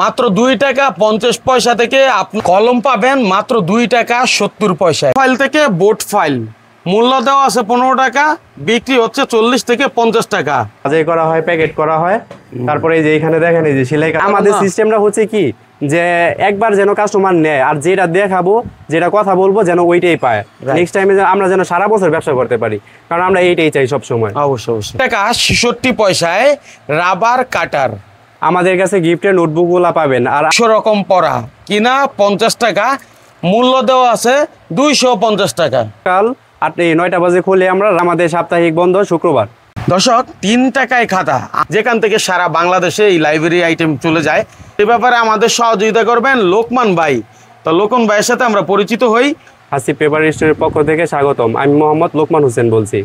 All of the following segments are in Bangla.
মাত্র 2 টাকা 50 পয়সা থেকে আপনি কলম পাবেন মাত্র 2 টাকা 70 পয়সায়। ফাইল থেকে বোর্ড ফাইল মূল্য দেওয়া আছে 15 টাকা, বিক্রি হচ্ছে 40 থেকে 50 টাকা। বাজাই করা হয়, প্যাকেট করা হয়। তারপরে এই যে এখানে দেখেন এই যে সেলাই। আমাদের সিস্টেমটা হচ্ছে কি যে একবার যেন কাস্টমার নেয়, আর যেটা দেখাবো যেটা কথা বলবো যেন ওইটাই পায়। নেক্সট টাইমে আমরা যেন সারা বছর ব্যবসা করতে পারি, কারণ আমরা এইটাই চাই সব সময়। অবশ্যই অবশ্যই। টাকা 66 পয়সায় রাবার কাটার আমাদের কাছে গিফটের নোটবুকগুলো পাবেন। আর 100 রকম পড়া কিনা 50 টাকা, মূল্য দেওয়া আছে 250 টাকা। কাল 8-9টা বাজে খুলে আমরা, আমাদের সাপ্তাহিক বন্ধ শুক্রবার। দর্শক 3 টাকায় খাতা, যেখান থেকে সারা বাংলাদেশে এই লাইব্রেরি আইটেম চলে যায়। এই ব্যাপারে আমাদের সহযোগিতা করবেন লোকমান ভাই। তো লোকমান ভাইয়ের সাথে আমরা পরিচিত হই। হাসিব পেপার স্টোরের পক্ষ থেকে স্বাগতম। আমি মোহাম্মদ লোকমান হোসেন বলছি।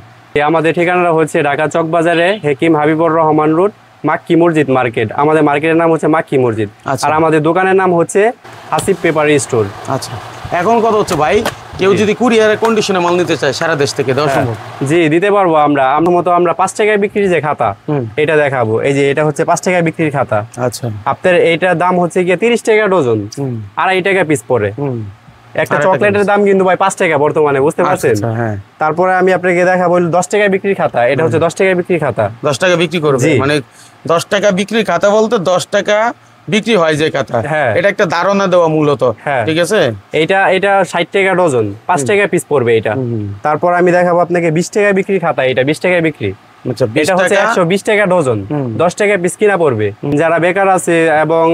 আমাদের ঠিকানাটা হচ্ছে ঢাকা চক বাজারে হেকিম হাবিবুর রহমান রোড, মাক্কি মসজিদ মার্কেট। আমাদের মার্কেটের নাম হচ্ছে মাক্কি মসজিদ। আর আমাদের দোকানের নাম হচ্ছে হাসিব পেপার স্টোর। আচ্ছা, এখন কত হচ্ছে ভাই, কেউ যদি কুরিয়ারের কন্ডিশনে মাল নিতে চায় সারা দেশ থেকে দেওয়া সম্ভব? জি, দিতে পারবো। আমরা আমরা 5 টাকায় বিক্রির যে খাতা এটা দেখাবো। এই যে এটা হচ্ছে 5 টাকায় বিক্রির খাতা। আচ্ছা, আপনার এইটার দাম হচ্ছে গিয়ে 30 টাকা ডজন, 2.5 টাকা পিস পড়ে। একটা চকলেটের দাম কিন্তু ভাই 5 টাকা বর্তমানে, বুঝতে পারছেন? তারপরে আমি আপনাকে দেখাবো 10 টাকায় বিক্রির খাতা। এটা হচ্ছে 10 টাকায় বিক্রির খাতা। 10 টাকা বিক্রি করবে মানে 10 টাকা বিক্রির খাতা বলতে 10 টাকা বিক্রি হয় যে খাতা। এটা একটা ধারণা দেওয়া মূলত, ঠিক আছে? এটা 60 টাকা ডজন, 5 টাকা পিস পড়বে এটা। তারপর আমি দেখাবো আপনাকে 20 টাকা বিক্রির খাতা। এটা 20 টাকা বিক্রি। এটা হচ্ছে 120 টাকা ডজন, 10 টাকা পিস কিনা পড়বে। যারা বেকার আছে এবং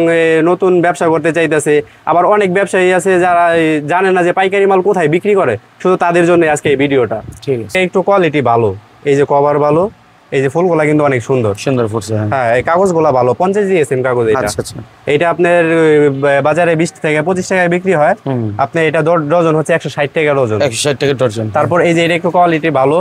নতুন ব্যবসা করতে চাইতেছে, আবার অনেক ব্যবসায়ী আছে যারা জানে না যে পাইকারি মাল কোথায় বিক্রি করে, শুধু তাদের জন্য আজকে এই ভিডিওটা। ঠিক আছে, একটু কোয়ালিটি ভালো, এই যে কভার ভালো, এই যে ফুলগুলা কিন্তু অনেক সুন্দর সুন্দর ফুটছে। হ্যাঁ, এই কাগজগুলা ভালো, 50 দিয়েছেন কাগজ। এটা আপনার বাজারে 20 থেকে 25 টাকায় বিক্রি হয়। আপনি এটা ডজন হচ্ছে 160 টাকা ডজন। 160 টাকা ডজন। তারপর এই যে এটা একটু কোয়ালিটি ভালো,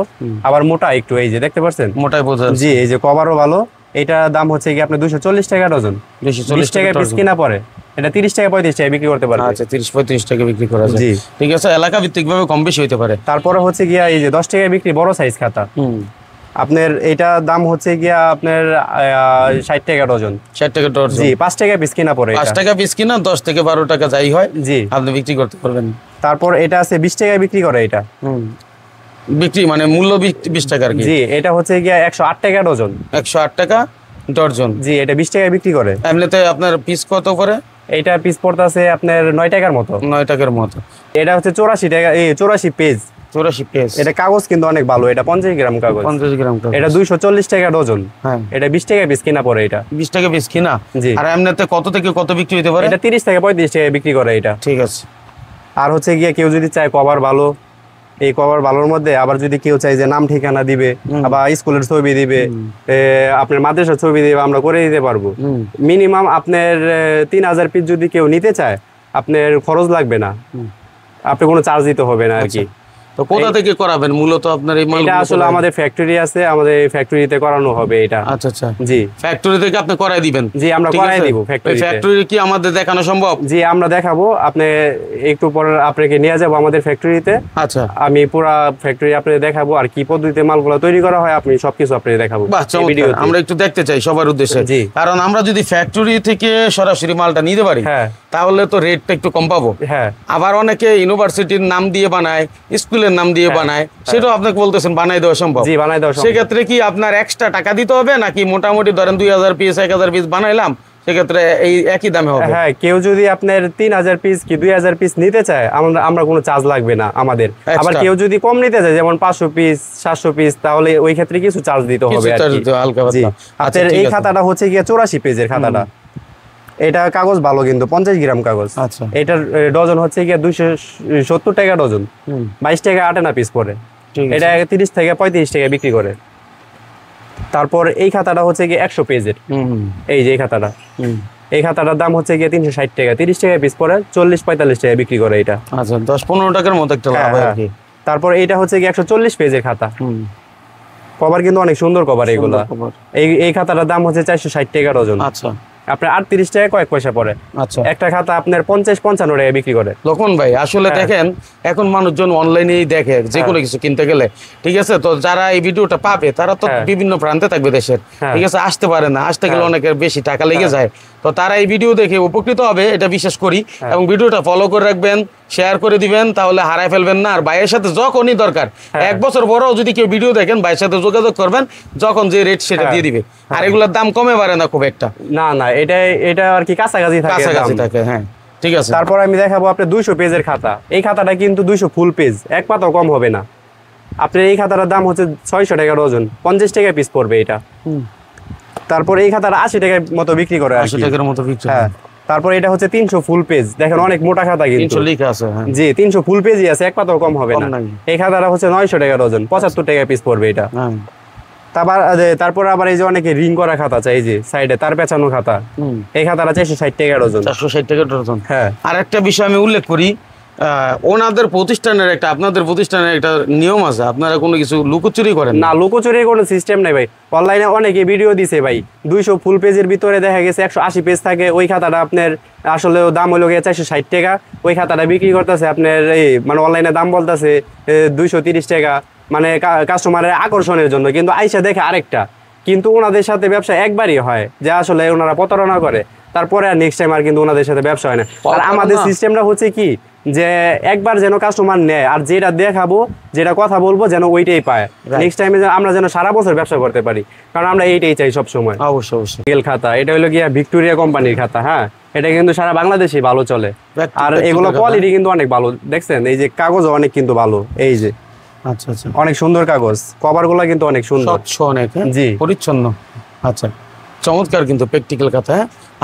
আবার মোটা একটু, এই যে দেখতে পাচ্ছেন মোটাই বোঝা যাচ্ছে। জি, এই যে কভারও ভালো। এটা দাম হচ্ছে কি আপনার 240 টাকা ডজন, 240 টাকা পিস কিনা পড়ে। এটা 30 টাকা 35 টাকা বিক্রি করতে পারে। আচ্ছা, 30-35 টাকা বিক্রি করা যায়। জি, ঠিক আছে, এলাকা ভিত্তিক ভাবে কম বেশি হতে পারে। তারপরে হচ্ছে গিয়া এই যে 10 টাকা বিক্রি বড় সাইজ খাতা। আপনার এটা দাম হচ্ছে গিয়া আপনার 60 টাকা ডজন। 60 টাকা ডজন। জি, 5 টাকা পিস কিনা পড়ে। 5 টাকা পিস কিনা, 10 থেকে 12 টাকা যাই হয়, জি, আপনি বিক্রি করতে পারবেন। তারপর এটা আছে 20 টাকা বিক্রি করে। এটা বিক্রি মানে মূল্য 20 টাকা আর কি। জি, এটা হচ্ছে গিয়া 108 টাকা ডজন। 108 টাকা ডজন। জি, এটা 20 টাকা বিক্রি করে। এমনিতে আপনার পিস কত করে? এটা পিস পড়তেছে আপনার 9 টাকার মতো। 9 টাকার মতো। এটা হচ্ছে 84 টাকা, 84 পেজ। 84 পেজ। এটা কাগজ কিন্তু অনেক ভালো। এটা 50 গ্রাম কাগজ। 50 গ্রাম কাগজ। এটা 240 টাকা ডজন। হ্যাঁ, এটা 20 টাকা পিস কিনা পড়ে। এটা 20 টাকা পিস কিনা। জি। আর এমনিতে কত থেকে কত বিক্রি হতে পারে? এটা 30 থেকে 35 টাকা বিক্রি করে এটা। ঠিক আছে। আর হচ্ছে গিয়ে কেউ যদি চায় কভার ভালো, এই কভার ভালোর মধ্যে আবার যদি কেউ চায় যে নাম ঠিকানা দিবে, আবার স্কুলের ছবি দিবে, আপনার মাদ্রাসার ছবি দিবে, আমরা করে দিতে পারবো। মিনিমাম আপনার 3000 পিস যদি কেউ নিতে চায়, আপনার খরচ লাগবে না, আপনি কোনো চার্জ দিতে হবে না আর কি। তো কোথা থেকে করাবেন মূলত আপনার এই মাল? এটা আসলে আমাদের ফ্যাক্টরি আছে, আমাদের ফ্যাক্টরিতে করানো হবে এটা। আচ্ছা আচ্ছা, জি, ফ্যাক্টরি থেকে আপনি করাই দিবেন? জি, আমরা করাই দিব ফ্যাক্টরিতে। ফ্যাক্টরি কি আমাদের দেখানো সম্ভব? জি, আমরা দেখাবো। আপনি একটু পরে আপনাকে নিয়ে যাব আমাদের ফ্যাক্টরিতে। আচ্ছা, আমি পুরো ফ্যাক্টরি আপনাকে দেখাবো, আর কি পদ্ধতিতে মালগুলো তৈরি করা হয় আপনি সবকিছু আপনাকে দেখাবো। বাহ, চমৎকার। আমরা একটু দেখতে চাই সবার উদ্দেশ্যে। জি, কারণ আমরা যদি ফ্যাক্টরি থেকে সরাসরি মালটা নিতে পারি, তাহলে তো রেটটা একটু কম পাবো। হ্যাঁ, আবার অনেকে ইউনিভার্সিটির নাম দিয়ে বানায়, স্কুলের নাম দিয়ে বানায়, সেটাও আপনাকে বলতেছেন বানাই দেওয়া সম্ভব? জি, বানাই দেওয়া সম্ভব। সেক্ষেত্রে কি আপনার এক্সট্রা টাকা দিতে হবে, নাকি মোটামুটি ধরেন 2000 পিস 1000 পিস বানাইলাম, সেক্ষেত্রে এই একই দামে হবে? হ্যাঁ, কেউ যদি আপনার 3000 পিস কি 2000 পিস নিতে চায়, আমরা কোনো চার্জ লাগবে না আমাদের। আবার কেউ যদি কম নিতে চায়, যেমন 500 পিস 700 পিস, তাহলে ওই ক্ষেত্রে কিছু চার্জ দিতে হবে আর কি। আপনার এই খাতাটা হচ্ছে গিয়ে 84 পেজের খাতাটা। এটা কাগজ ভালো কিন্তু 50 গ্রাম কাগজ। আচ্ছা, এটার ডজন হচ্ছে গিয়ে 270 টাকা ডজন, 22 টাকা 8 আনা পিস পড়ে। এটা 30 থেকে 35 টাকা বিক্রি করে। তারপর এই খাতাটা হচ্ছে গিয়ে 100 পেজের। এই যে এই খাতাটা, এই খাতাটার দাম হচ্ছে গিয়ে 360 টাকা, 30 টাকা পিস পড়ে, 40-45 টাকা বিক্রি করে এটা। আচ্ছা, 10-15 টাকার মতো একটা লাভ আর কি। তারপর এইটা হচ্ছে গিয়ে 140 পেজের খাতা। কভার কিন্তু অনেক সুন্দর কভার এগুলা। এই খাতাটার দাম হচ্ছে 460 টাকা ডজন। আচ্ছা, আপনার 38 টাকা কয়েক পয়সা পড়ে। আচ্ছা, একটা খাতা আপনার 50-55 টাকা বিক্রি করে। লোকন ভাই, আসলে দেখেন এখন মানুষজন অনলাইনেই দেখে যে কোনো কিছু কিনতে গেলে, ঠিক আছে? তো যারা এই ভিডিওটা পাবে তারা তো বিভিন্ন প্রান্তে থাকবে দেশের, ঠিক আছে? আসতে পারে না, আসতে গেলে অনেকের বেশি টাকা লেগে যায়। তো তারা এই ভিডিও দেখে উপকৃত হবে এটা বিশ্বাস করি। এবং ভিডিওটা ফলো করে রাখবেন, শেয়ার করে দিবেন, তাহলে হারায় ফেলবেন না। আর ভাইয়ের সাথে যখনই দরকার 1 বছর পরেও যদি কেউ ভিডিও দেখেন, ভাইয়ের সাথে যোগাযোগ করবেন, যখন যে রেট সেটা দিয়ে দিবে। আর এগুলোর দাম কমে বাড়ে না খুব একটা, না না, এটা আর কি কাছাকাছি থাকে। হ্যাঁ ঠিক আছে। তারপর আমি দেখাবো আপনার 200 পেজের খাতা। এই খাতাটা কিন্তু 200 ফুল পেজ, এক পাতাও কম হবে না। আপনার এই খাতাটার দাম হচ্ছে 600 টাকা ডজন, 50 টাকা পিস পড়বে এটা। তারপর এই খাতাটা 80 টাকার মতো বিক্রি করে, 80 টাকার মতো বিক্রি। হ্যাঁ। তারপর এটা হচ্ছে 300 ফুল পেজ, দেখেন অনেক মোটা খাতা কিন্তু 300 লেখা আছে। হ্যাঁ জি, 300 ফুল পেজই আছে, এক পাতাও কম হবে না। এই খাতাটা হচ্ছে 900 টাকা ডজন, 75 টাকা পিস পড়বে এটা। তারপর আবার এই যে অনেকে রিং করা খাতা চাই, এই যে সাইডে তার পেঁচানো খাতা, এই খাতাটা 460 টাকা ডজন। 460 টাকা ডজন। হ্যাঁ। আর একটা বিষয় আমি উল্লেখ করি, ওনাদের প্রতিষ্ঠানের একটা, আপনাদের প্রতিষ্ঠানের একটা নিয়ম আছে, আপনারা কোনো কিছু লুকোচুরি করেন না? লুকোচুরির কোনো সিস্টেম নাই ভাই। অনলাইনে অনেকে ভিডিও দিছে ভাই, 200 ফুল পেজের ভিতরে দেখা গেছে 180 পেজ থাকে। ওই খাতাটা আপনার আসলে দাম হলো গিয়ে 460 টাকা, ওই খাতাটা বিক্রি করতেছে আপনার এই মানে অনলাইনে দাম বলতেছে 230 টাকা, মানে কাস্টমারের আকর্ষণের জন্য। কিন্তু আইসা দেখে আরেকটা, কিন্তু ওনাদের সাথে ব্যবসা একবারই হয় যে আসলে ওনারা প্রতারণা করে, তারপরে আর নেক্সট টাইম আর কিন্তু ওনাদের সাথে ব্যবসা হয় না। আর আমাদের সিস্টেমটা হচ্ছে কি, যে একবার যেন কাস্টমার নেয়, আর যেটা দেখাবো, যেটা কথা বলবো, যেন ওইটাই পায়। নেক্সট টাইমে আমরা যেন সারা বছর ব্যবসা করতে পারি, কারণ আমরা এইটাই চাই সব সময়। অবশ্যই অবশ্যই। গেল খাতা, এটা হলো গিয়া ভিক্টোরিয়া কোম্পানির খাতা। হ্যাঁ, এটা কিন্তু সারা বাংলাদেশে ভালো চলে। আর এগুলো কোয়ালিটি কিন্তু অনেক ভালো, দেখছেন এই যে কাগজও অনেক কিন্তু ভালো, এই যে আচ্ছা আচ্ছা, অনেক সুন্দর কাগজ, কভার গুলা কিন্তু অনেক সুন্দর, স্বচ্ছ অনেক। জি, পরিচ্ছন্ন। আচ্ছা, চমৎকার কিন্তু প্র্যাকটিক্যাল খাতা।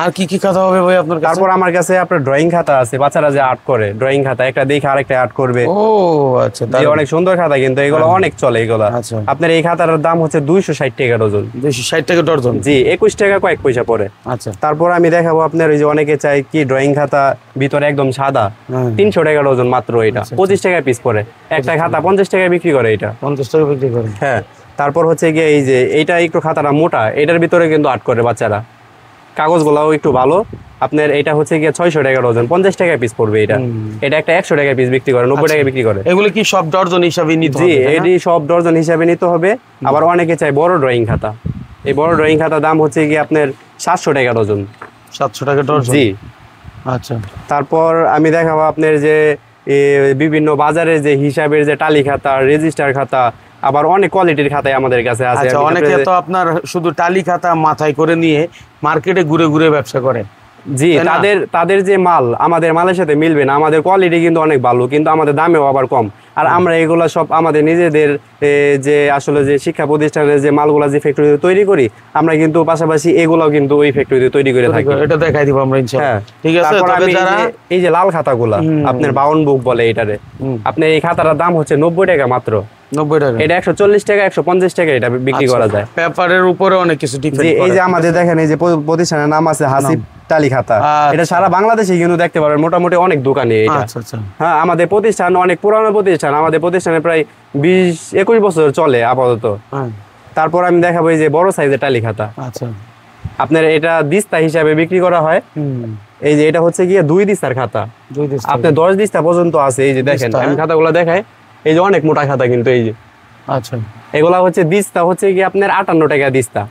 আর কি কি খাতা হবে ভাই আপনার কাছে? তারপর আমার কাছে আপনার ড্রয়িং খাতা আছে, বাচ্চারা যে আর্ট করে, ড্রয়িং খাতা একটা দেখে আরেকটা আর্ট করবে। ও আচ্ছা, অনেক সুন্দর খাতা কিন্তু এগুলো অনেক চলে এগুলো। আচ্ছা, আপনার এই খাতার দাম হচ্ছে 260 টাকা ডজন। 260 টাকা ডজন? জি, 21 টাকা কয়েক পয়সা পড়ে। আচ্ছা। তারপর আমি দেখাবো আপনার ওই যে অনেকে চাই কি ড্রয়িং খাতা ভিতরে একদম সাদা, 300 টাকা ডজন মাত্র, এটা 25 টাকা পিস পড়ে। একটা খাতা 50 টাকায় বিক্রি করে, এটা 50 টাকা বিক্রি করে। হ্যাঁ। তারপর হচ্ছে গিয়ে এই যে এইটা একটু খাতাটা মোটা, এটার ভিতরে কিন্তু আর্ট করে বাচ্চারা, কাগজগুলাও একটু ভালো। আপনার এটা হচ্ছে গিয়ে 600 টাকা ডজন, 50 টাকা পিস পড়বে এটা। এটা একটা 100 টাকা পিস বিক্রি করে, 90 টাকা বিক্রি করে। এগুলো কি সব ডজন হিসাবে নিতে হবে? জি, এটি সব ডজন হিসাবে নিতে হবে। আবার অনেকে চাই বড় ড্রয়িং খাতা, এই বড় ড্রয়িং খাতা দাম হচ্ছে গিয়ে আপনার 700 টাকা ডজন। 700 টাকা ডজন? জি। আচ্ছা। তারপর আমি দেখাবো আপনার যে বিভিন্ন বাজারের যে হিসাবের যে টালি খাতা, রেজিস্টার খাতা, আবার অনেক কোয়ালিটির খাতাই আমাদের কাছে আছে। আচ্ছা, অনেকে তো আপনার শুধু টালি খাতা মাথায় করে নিয়ে মার্কেটে ঘুরে ঘুরে ব্যবসা করে। জি, তাদের যে মাল আমাদের মালের সাথে মিলবে না। আমাদের কোয়ালিটি কিন্তু অনেক ভালো, কিন্তু আমাদের দামেও আবার কম। আর আমরা এগুলা সব আমাদের নিজেদের যে আসলে যে শিক্ষা প্রতিষ্ঠানের যে মালগুলা যে ফ্যাক্টরিতে তৈরি করি, আমরা কিন্তু পাশাপাশি এগুলাও কিন্তু ওই ফ্যাক্টরিতে তৈরি করে থাকি। এটা দেখাই দিব আমরা ইনশাআল্লাহ। ঠিক আছে। তবে যারা এই যে লাল খাতাগুলা, আপনার বাউন্ড বুক বলে এটারে, আপনার এই খাতাটার দাম হচ্ছে 90 টাকা মাত্র। 90 টাকা? এটা 140 টাকা 150 টাকা এটা বিক্রি করা যায়। পেপারের উপরে অনেক কিছু ডিফারেন্ট। এই যে আমাদের দেখেন এই যে প্রতিষ্ঠানের নাম আছে হাসিব টালি খাতা, এটা সারা বাংলাদেশে কিন্তু দেখতে পারবেন, মোটামুটি অনেক দোকানে এটা। আচ্ছা আচ্ছা। হ্যাঁ, আমাদের প্রতিষ্ঠান অনেক পুরানো প্রতিষ্ঠান, আমাদের প্রতিষ্ঠানে প্রায় 20-21 বছর চলে আপাতত। তারপর আমি দেখাবো এই যে বড় সাইজের টালি খাতা। আচ্ছা। আপনার এটা দিস্তা হিসাবে বিক্রি করা হয়। এই যে এটা হচ্ছে গিয়ে 2 দিস্তার খাতা, আপনার 10 দিস্তা পর্যন্ত আছে। এই যে দেখেন, আমি খাতাগুলো দেখাই, এই যে অনেক মোটা খাতা কিন্তু এই যে। আচ্ছা। এগুলা হচ্ছে দিস্তা হচ্ছে কি আপনার 58 টাকা দিস্তা।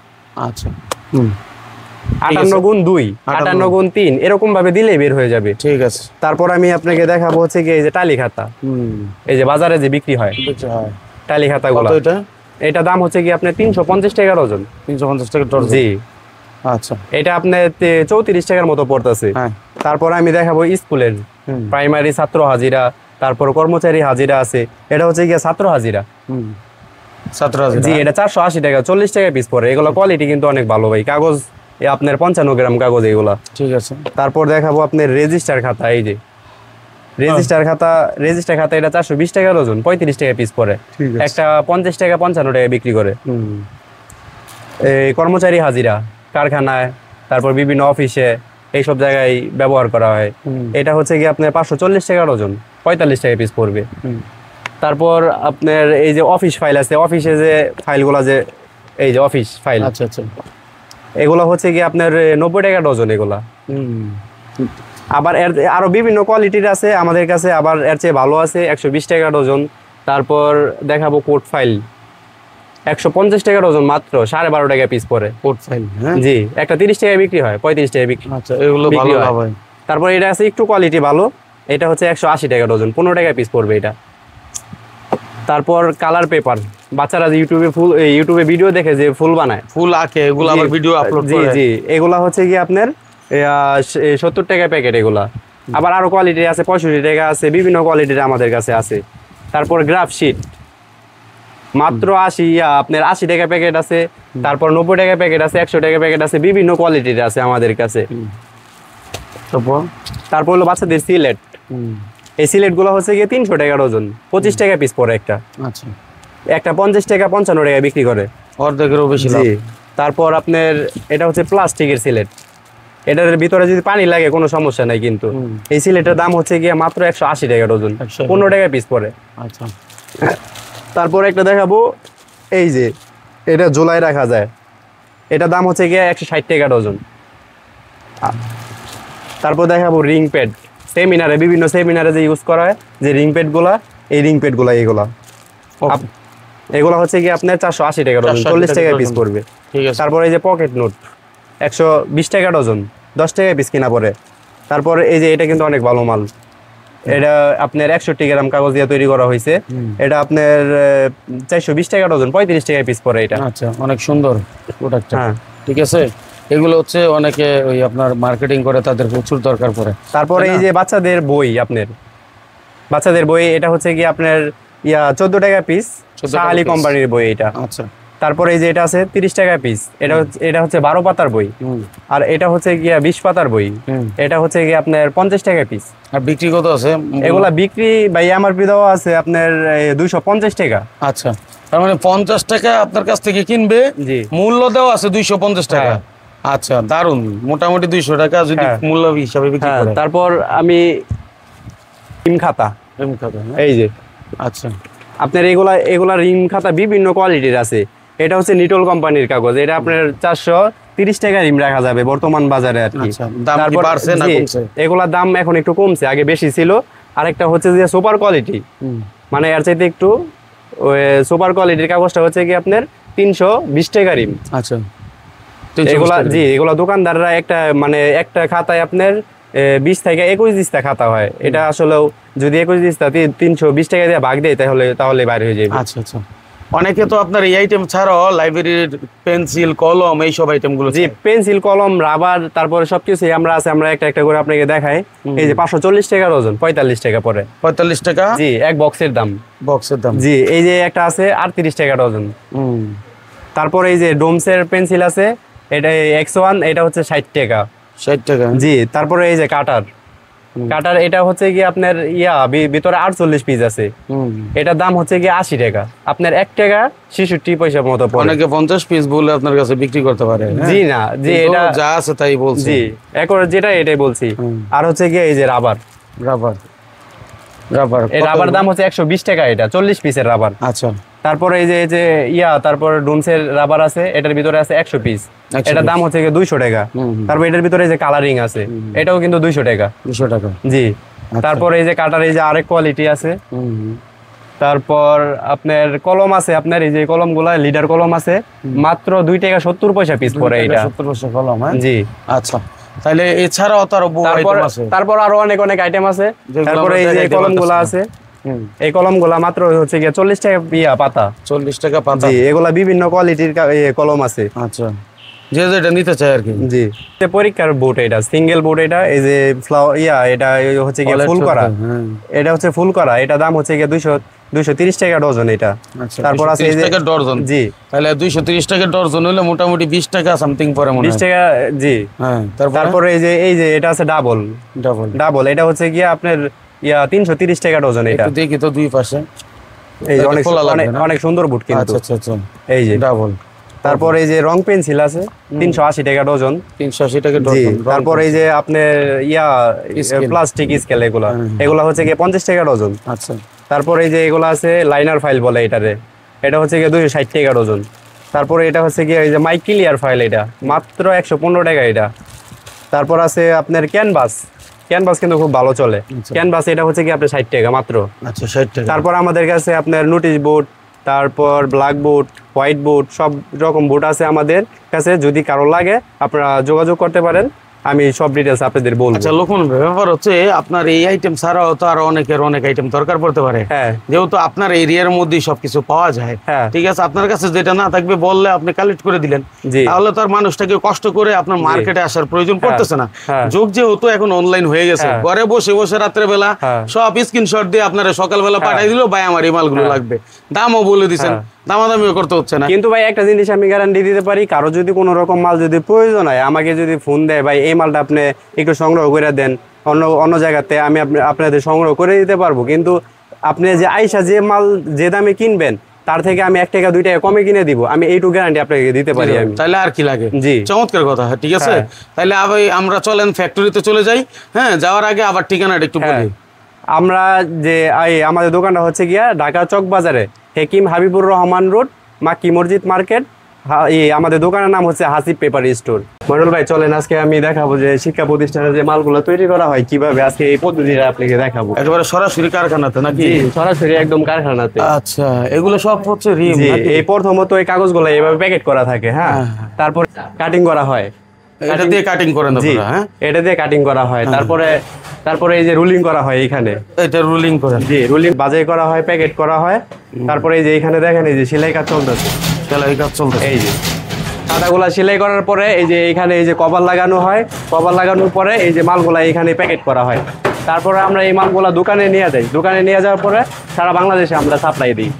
আচ্ছা। 58 গুণ 2, 58 গুণ 3, এরকম ভাবে দিলেই বের হয়ে যাবে। ঠিক আছে। তারপর আমি আপনাকে দেখাবো হচ্ছে কি এই যে টালি খাতা, এই যে বাজারে যে বিক্রি হয় টালি খাতাগুলো। এটা দাম হচ্ছে কি আপনার 350 টাকা ডজন। 350 টাকা ডজন? জি। আচ্ছা। এটা আপনার 34 টাকার মতো পড়তেছে। তারপর আমি দেখাবো স্কুলের প্রাইমারি ছাত্র হাজিরা, তারপর কর্মচারী হাজিরা আছে। এটা হচ্ছে গিয়ে ছাত্র হাজিরা। জি, এটা 480 টাকা, 40 টাকা পিস পড়ে। এগুলো কোয়ালিটি কিন্তু অনেক ভালো ভাই। কাগজ আপনার 55 গ্রাম কাগজ এগুলা। ঠিক আছে। তারপর দেখাবো আপনার রেজিস্টার খাতা, এই যে রেজিস্টার খাতা এটা 420 টাকা ডজন, 35 টাকা পিস পড়ে। একটা 50 টাকা 55 টাকা বিক্রি করে। এই কর্মচারী হাজিরা কারখানায়, তারপর বিভিন্ন অফিসে, এইসব জায়গায় ব্যবহার করা হয়। এটা হচ্ছে কি আপনার 540 টাকা ডজন, 45 টাকা পিস পড়বে। তারপর আপনার এই যে অফিস ফাইল আছে, অফিসে যে ফাইলগুলো, যে এই যে অফিস ফাইল, আচ্ছা আচ্ছা, এগুলো হচ্ছে কি আপনার 90 টাকা ডজন এগুলা। আবার এর আরো বিভিন্ন কোয়ালিটির আছে আমাদের কাছে, আবার এর চেয়ে ভালো আছে 120 টাকা ডজন। তারপর দেখাবো কোড ফাইল, 150 টাকা ডজন মাত্র, 12.5 টাকা পিস পরে। পোর্ট ফাইল, জি, একটা 30 টাকা বিক্রি হয়, 35 টাকা বিক্রি। আচ্ছা, এগুলো ভালো লাভ হয়। তারপর এটা আছে একটু কোয়ালিটি ভালো, এটা হচ্ছে 180 টাকা ডজন, 15 টাকা পিস পড়বে এটা। তারপর কালার পেপার, বাচ্চারা যে ইউটিউবে ভিডিও দেখে যে ফুল বানায়, ফুল আঁকে, এগুলো আবার ভিডিও আপলোড করে। জি জি, এগুলা হচ্ছে কি আপনার 70 টাকা প্যাকেট এগুলা। আবার আরো কোয়ালিটি আছে, 65 টাকা আছে, বিভিন্ন কোয়ালিটির আমাদের কাছে আছে। তারপর গ্রাফ শিট মাত্র 80 টাকা প্যাকেট আছে। তারপর 90 টাকা প্যাকেট আছে, 100 টাকা প্যাকেট আছে, বিভিন্ন কোয়ালিটির আছে আমাদের কাছে। তারপর হলো বাচ্চাদের সিলেট, এই সিলেট গুলো হচ্ছে গিয়ে 300 টাকা ডজন, 25 টাকা পিস পড়ে একটা। আচ্ছা, একটা 50 টাকা 55 টাকা বিক্রি করে, অর্ধেকেরও বেশি লাভ। তারপর আপনার এটা হচ্ছে প্লাস্টিকের সিলেট, এটার ভিতরে যদি পানি লাগে কোনো সমস্যা নাই কিন্তু। এই সিলেটের দাম হচ্ছে গিয়ে মাত্র 180 টাকা ডজন, 15 টাকা পিস পড়ে। আচ্ছা, তারপর একটা দেখাবো, এই যে এটা জুলাই রাখা যায়, এটা দাম হচ্ছে গিয়ে 160 টাকা ডজন। তারপর দেখাবো রিং প্যাড, সেমিনারে বিভিন্ন সেমিনারে যে ইউজ করা হয় যে রিং প্যাড গুলা, এই রিং প্যাড গুলা এগুলা হচ্ছে কি আপনার 480 টাকা ডজন, 40 টাকা পিস পড়বে। তারপর এই যে পকেট নোট 120 টাকা ডজন, 10 টাকা পিস কিনা পড়ে। তারপর এই যে এটা কিন্তু অনেক ভালো মাল, এটা আপনার 61 গ্রাম কাগজ দিয়ে তৈরি করা হয়েছে, এটা আপনার 420 টাকা ডজন, 35 টাকা পিস পড়ে এটা। আচ্ছা, অনেক সুন্দর প্রোডাক্ট। হ্যাঁ, ঠিক আছে। এগুলো হচ্ছে অনেকে ওই আপনার মার্কেটিং করে, তাদের প্রচুর দরকার পড়ে। তারপরে এই যে বাচ্চাদের বই, আপনার বাচ্চাদের বই, এটা হচ্ছে কি আপনার 14 টাকা পিস, শাহালি কোম্পানির বই এটা। আচ্ছা, তারপরে এই যে এটা আছে 30 টাকা পিস, এটা হচ্ছে 12 পাতার বই। আর এটা হচ্ছে গিয়া 20 পাতার বই, এটা হচ্ছে গিয়ে আপনার 50 টাকা পিস। আর বিক্রি কত আছে এগুলা? বিক্রি ভাই এমআরপি দেওয়া আছে আপনার 250 টাকা। আচ্ছা, তার মানে 50 টাকা আপনার কাছ থেকে কিনবে, মূল্য দেওয়া আছে 250 টাকা। আচ্ছা, দারুন, মোটামুটি 200 টাকা যদি মূল্য হিসাবে বিক্রি করে। তারপর আমি রিম খাতা, এই যে আচ্ছা, আপনার এগুলা রিম খাতা বিভিন্ন কোয়ালিটির আছে। এটা হচ্ছে নিটল কোম্পানির কাগজ, এটা আপনার 430 টাকা রিম রাখা যাবে বর্তমান বাজারে আর কি। তারপর এগুলার দাম এখন একটু কমছে, আগে বেশি ছিল। আরেকটা হচ্ছে যে সুপার কোয়ালিটি, মানে এর চাইতে একটু সুপার কোয়ালিটির কাগজটা হচ্ছে কি আপনার 320 টাকা রিম। আচ্ছা, এগুলা দোকানদাররা একটা খাতায় আপনার 20 থেকে 21 দিস্তা খাতা হয়। এটা আসলে যদি 21 দিস্তা 320 টাকা দিয়ে ভাগ দেয় তাহলে বাইরে হয়ে যাবে। আচ্ছা আচ্ছা, অনেকে তো আপনার এই আইটেম ছাড়াও লাইব্রেরির পেন্সিল, কলম, এই সব আইটেম গুলো, পেন্সিল, কলম, রাবার, তারপরে সবকিছু আমরা একটা একটা করে আপনাকে দেখাই। এই যে 540 টাকা ডজন, 45 টাকা পরে। 45 টাকা, জি, এক বক্সের দাম। জি, এই যে একটা আছে 38 টাকা ডজন। তারপর এই যে ডোমসের পেন্সিল আছে, এটা X1, এটা হচ্ছে 60 টাকা। 60 টাকা, জি। তারপরে এই যে কাটার, এটা হচ্ছে কি আপনার ভিতরে 48 পিস আছে, এটার দাম হচ্ছে কি 80 টাকা। আপনার 1 টাকা 66 পয়সা মতো পড়ে। অনেকে 50 পিস বলে আপনার কাছে বিক্রি করতে পারে। জি না, জি, এটা যা আছে তাই বলছি। জি, এটাই বলছি। আর হচ্ছে কি এই যে রাবার, এই রাবার দাম হচ্ছে 120 টাকা, এটা 40 পিসের রাবার। আচ্ছা, তারপরে এই যে তারপর ডোমসের রাবার আছে, এটার ভিতরে আছে 100 পিস, এটার দাম হচ্ছে 200 টাকা। তারপর এটার ভিতরে যে কালারিং আছে, এটাও কিন্তু 200 টাকা। জি। তারপর এই যে কাটার এই যে আরেক কোয়ালিটি আছে। তারপর আপনার কলম আছে, আপনার এই যে কলমগুলা লিডার কলম আছে, মাত্র 2 টাকা 70 পয়সা পিস পড়ে এটা। 70 পয়সা কলম, হ্যাঁ, জি। আচ্ছা, তাহলে এছাড়াও তো আরো আইটেম আছে। তারপর আরো অনেক আইটেম আছে। তারপরে এই যে কলমগুলা আছে, এই কলমগুলা মাত্র হচ্ছে 40 টাকা পাতা। 40 টাকা পাতা, জি। এগুলা বিভিন্ন কোয়ালিটির কলম আছে। আচ্ছা, যে যেটা নিতে চাই আর কি। জি, পরীক্ষার বোর্ড, এটা সিঙ্গেল বোর্ড, এটা এই যে এটা হচ্ছে গিয়ে ফুল করা, এটা হচ্ছে ফুল করা, এটা দাম হচ্ছে গিয়ে 230 টাকা ডজন এটা। তারপর আছে এই যে টাকা ডজন, জি। তাহলে 230 টাকা ডজন হলে মোটামুটি 20 টাকা সামথিং পরে, মনে হয় 20 টাকা, জি। হ্যাঁ, তারপর এই যে এটা আছে ডাবল, এটা হচ্ছে গিয়ে আপনার 330 টাকা ডজন এটা। একটু দেখি তো দুই পাশে, এই যে অনেক সুন্দর বুট কিন্তু। আচ্ছা আচ্ছা, এই যে ডাবল। তারপর এই যে রং পেন্সিল আছে 380 টাকা ডজন। 380 টাকা ডজন। তারপর এই যে আপনার প্লাস্টিক স্কেল, এগুলা হচ্ছে গিয়ে 50 টাকা ডজন। আচ্ছা। তারপর এই যে এগুলা আছে লাইনার ফাইল বলে এটারে, এটা হচ্ছে গিয়ে 260 টাকা ডজন। তারপরে এটা হচ্ছে গিয়ে এই যে মাই ক্লিয়ার ফাইল, এটা মাত্র 115 টাকা এটা। তারপর আছে আপনার ক্যানভাস কিন্তু খুব ভালো চলে। ক্যানভাস এটা হচ্ছে কি আপনার 60 টাকা মাত্র। আচ্ছা, 60 টাকা। তারপর আমাদের কাছে আপনার নোটিশ বোর্ড, তারপর ব্ল্যাক বুট, হোয়াইট বুট, সব রকম বুট আছে আমাদের কাছে। যদি কারো লাগে আপনারা যোগাযোগ করতে পারেন, আমি সব ডিটেলস আপনাদের বলবো। আচ্ছা লোকন, ব্যাপার হচ্ছে আপনার এই আইটেম ছাড়াও তো আরো অনেকের অনেক আইটেম দরকার পড়তে পারে। হ্যাঁ, যেহেতু আপনার এরিয়ার মধ্যেই সবকিছু পাওয়া যায়, হ্যাঁ, ঠিক আছে, আপনার কাছে যেটা না থাকবে বললে আপনি কালেক্ট করে দিলেন, জি, তাহলে তো আর মানুষটাকে কষ্ট করে আপনার মার্কেটে আসার প্রয়োজন পড়তেছে না। হ্যাঁ, যুগ যেহেতু এখন অনলাইন হয়ে গেছে, হ্যাঁ, ঘরে বসে বসে রাত্রে বেলা হ্যাঁ, সব স্ক্রিনশট দিয়ে আপনারা সকালবেলা হ্যাঁ, পাঠাই দিল, ভাই আমার এই মালগুলো হ্যাঁ, লাগবে, দামও বলে দিচ্ছেন, হ্যাঁ, দামাদামিও করতে হচ্ছে না। কিন্তু ভাই একটা জিনিস আমি গ্যারান্টি দিতে পারি, কারো যদি কোনো রকম মাল যদি প্রয়োজন হয় আমাকে যদি ফোন দেয়, ভাই এই মালটা আপনি একটু সংগ্রহ করে দেন অন্য অন্য জায়গাতে, আমি আপনাদের সংগ্রহ করে দিতে পারবো। কিন্তু আপনি যে আইসা যে মাল যে দামে কিনবেন তার থেকে আমি 1 টাকা 2 টাকা কমে কিনে দিব, আমি এইটুকু গ্যারান্টি আপনাকে দিতে পারি আমি। তাহলে আর কি লাগে? জি, চমৎকার কথা। ঠিক আছে, হ্যাঁ, তাহলে আমরা চলেন ফ্যাক্টরিতে চলে যাই। হ্যাঁ, যাওয়ার আগে আবার ঠিকানাটা একটু হ্যাঁ, বলি। আমরা যে আমাদের দোকানটা হচ্ছে গিয়া ঢাকা চক বাজারে, হেকিম হাবিবুর রহমান রোড, মাক্কি মসজিদ মার্কেট। আমাদের দোকানের নাম হচ্ছে হাসিব পেপার স্টোর। মইনুল ভাই চলেন আজকে আমি দেখাবো যে শিক্ষা প্রতিষ্ঠানে যে মালগুলো তৈরি করা হয় কিভাবে, আজকে এই পদ্ধতিটা আপনাকে দেখাবো। একেবারে সরাসরি কারখানাতে নাকি? জি, সরাসরি একদম কারখানাতে। আচ্ছা, এগুলো সব হচ্ছে রিম জি, নাকি? এই প্রথমত এই কাগজগুলো এইভাবে প্যাকেট করা থাকে, হ্যাঁ, তারপর কাটিং করা হয়, এটা দিয়ে কাটিং করেন জি, আপনারা? হ্যাঁ, এটা দিয়ে কাটিং করা হয়, তারপরে এই যে রুলিং করা হয় এখানে, এটা রুলিং করেন? জি, রুলিং বাজাই করা হয়, প্যাকেট করা হয়, তারপরে এই যে এখানে দেখেন এই যে সেলাই কাজ চলতেছে, সেলাই কাজ চলতেছে। এই যে কাঁটাগুলা সেলাই করার পরে এই যে এখানে এই যে কভার লাগানো হয়, কভার লাগানোর পরে এই যে মালগুলা এখানে প্যাকেট করা হয়, তারপরে আমরা এই মালগুলা দোকানে নিয়ে যাই, দোকানে নিয়ে যাওয়ার পরে সারা বাংলাদেশে আমরা সাপ্লাই দিই।